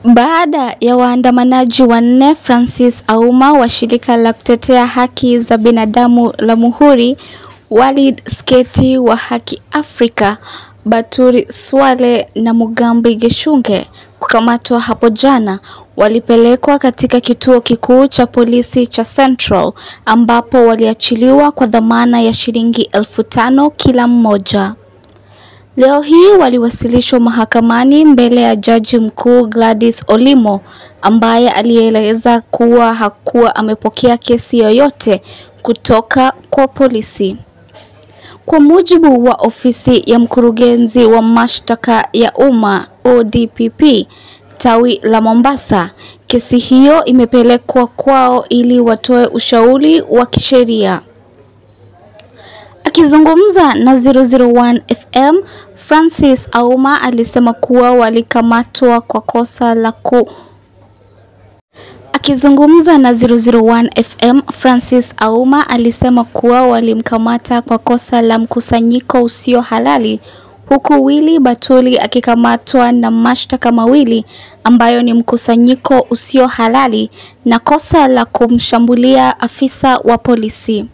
Baada ya waandamanaji wanne Francis Auma wa shirika la kutetea haki za binadamu la Muhuri, Walid Sketi wa Haki Afrika, Baturi Swale na Mugambi Geshunge kukamatwa hapo jana, walipelekwa katika kituo kikuu cha polisi cha Central ambapo waliachiliwa kwa dhamana ya shilingi 5,000 kila mmoja. Leo hii waliwasilishwa mahakamani mbele ya Jaji Mkuu Gladys Olimo, ambaye alieleza kuwa hakuwa amepokea kesi yoyote kutoka kwa polisi. Kwa mujibu wa ofisi ya mkurugenzi wa mashtaka ya umma ODPP tawi la Mombasa, kesi hiyo imepelekwa kwao ili watoe ushauri wa kisheria. Akizungumza na 001 FM, Francis Auma alisema kuwa walikamatwa kwa kosa la Akizungumza na 001 FM, Francis Auma alisema kuwa walimkamata kwa kosa la mkusanyiko usio halali, huku Willy Batuli akikamatwa na mashtaka mawili ambayo ni mkusanyiko usio halali na kosa la kumshambulia afisa wa polisi.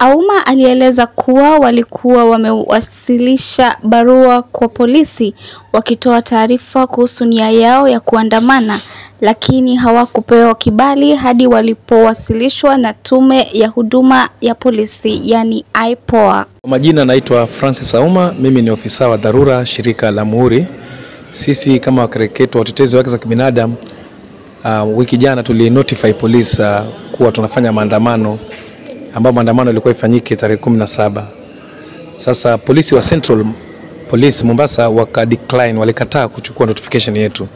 Auma alieleza kuwa walikuwa wamewasilisha barua kwa polisi wakitoa taarifa kuhusu nia yao ya kuandamana, lakini hawakupewa kibali hadi walipowasilishwa na tume ya huduma ya polisi, yani IPOA. Majina naitwa Francis Auma, mimi ni ofisa wa dharura shirika la Muhuri. Sisi kama wakereketo watetezi wa haki za kibinadamu, wiki jana notify police kuwa tunafanya maandamano, ambapo maandamano yalikuwa ifanyike tarehe 17. Sasa polisi wa Central Police Mombasa walikataa kuchukua notification yetu,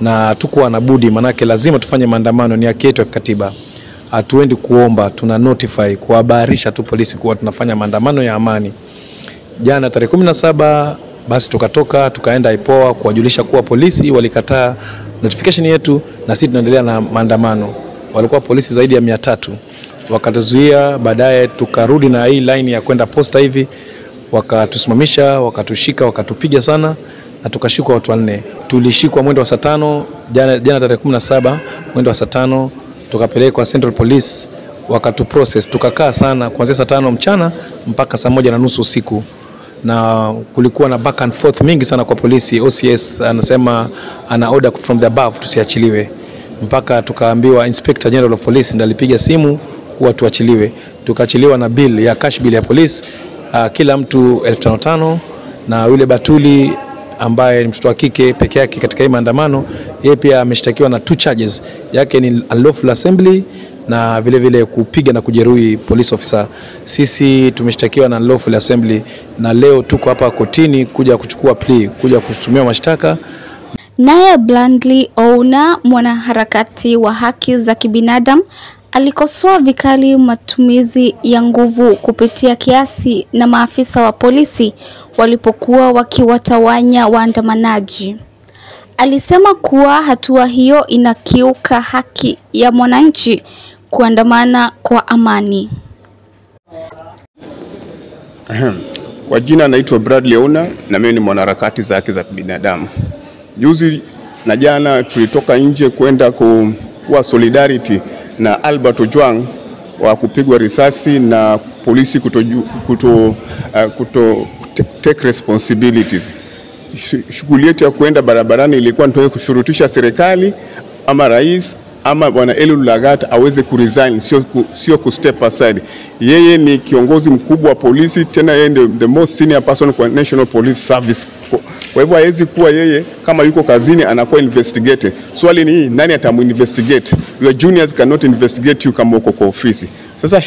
na tukuwa na budi, manake lazima tufanye maandamano, ni haki yetu ya katiba. Hatuendi kuomba, tuna notify, kuhabarisha tu polisi kuwa tunafanya maandamano ya amani. Jana tarehe 17 basi tukatoka tukaenda IPOA kuwajulisha kuwa polisi walikataa notification yetu na sisi tunaendelea na maandamano. Walikuwa polisi zaidi ya 300. Wakatuzuia, baadaye tukarudi na hii line ya kwenda posta hivi, wakatusimamisha, wakatushika, wakatupiga sana na tukashikwa watu 4. Tulishikwa mwendo wa saa 5 jana tarehe 17 mwendo wa saa 5, tukapelekwa Central Police, wakatuprocess. Tukakaa sana kuanzia saa 5 mchana mpaka saa 1:30 usiku, na kulikuwa na back and forth mingi sana kwa polisi. OCS anasema ana order from the above tusiachiliwe, mpaka tukaambiwa Inspector General of Police ndiye alipiga simu kuwa tuachiliwe. Tukaachiliwa na bill ya cash bill ya police, kila mtu 5,500, na yule Batuli ambaye ni mtoto wa kike peke yake katika hii maandamano, yeye pia ameshtakiwa na 2 charges. Yake ni unlawful assembly na vile vile kupiga na kujeruhi police officer. Sisi tumeshtakiwa na unlawful assembly, na leo tuko hapa kotini kuja kuchukua plea, kuja kutumiwa mashtaka. Naye Blandly Ouna, mwanaharakati wa haki za kibinadamu, alikosoa vikali matumizi ya nguvu kupitia kiasi na maafisa wa polisi walipokuwa wakiwatawanya waandamanaji. Alisema kuwa hatua hiyo inakiuka haki ya mwananchi kuandamana kwa amani. Kwa jina naitwa Bradley Ouna na mimi ni mwanaharakati za haki za binadamu. Juzi na jana tulitoka nje kwenda kuwa solidarity na Albert Ojwang wa kupigwa risasi na polisi kuto take responsibilities. Shughuli yetu ya kwenda barabarani ilikuwa ndio kushurutisha serikali ama rais ama bwana Eliud Lagat aweze kuresign, sio ku step aside. Yeye ni kiongozi mkubwa wa polisi, tena yeye ndio the most senior person kwa National Police Service. Kwa hivyo haiwezi kuwa yeye kama yuko kazini anakuwa investigated. Swali ni hii, nani atamuinvestigate? Your juniors cannot investigate you kama uko kwa ofisi. Sasa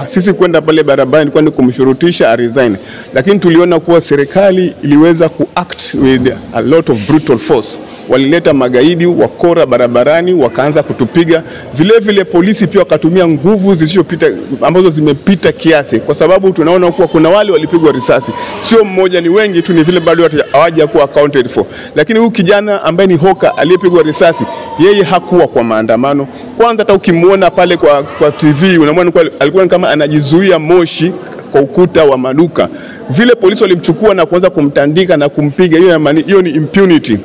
sisi kwenda pale barabarani kwani kumshurutisha a resign, lakini tuliona kuwa serikali iliweza kuact with a lot of brutal force. Walileta magaidi wakora barabarani, wakaanza kutupiga. Vile vile polisi pia wakatumia nguvu zisizopita ambazo zimepita kiasi, kwa sababu tunaona kuwa kuna wale walipigwa risasi, sio mmoja, ni wengi tu, ni vile bado hawaja kuwa accounted for. Lakini huyu kijana ambaye ni Hoka aliyepigwa risasi, yeye hakuwa kwa maandamano. Kwanza hata ukimuona pale kwa TV unamwona alikuwa kama anajizuia moshi kwa ukuta wa maduka. Vile polisi walimchukua na kuanza kumtandika na kumpiga, hiyo ni impunity.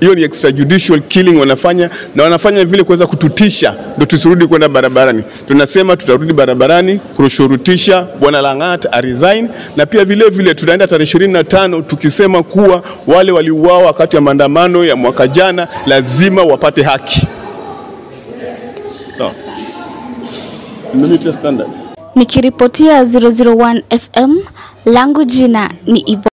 hiyo ni extrajudicial killing wanafanya, na wanafanya vile kuweza kututisha ndio tusirudi kwenda barabarani. Tunasema tutarudi barabarani kushurutisha Bwana Langat a resign, na pia vile tunaenda tarehe 25 tukisema kuwa wale waliuawa wakati ya maandamano ya mwaka jana lazima wapate haki. Sawa. Standard. Nikiripotia 001 FM, langu jina ni Ivo.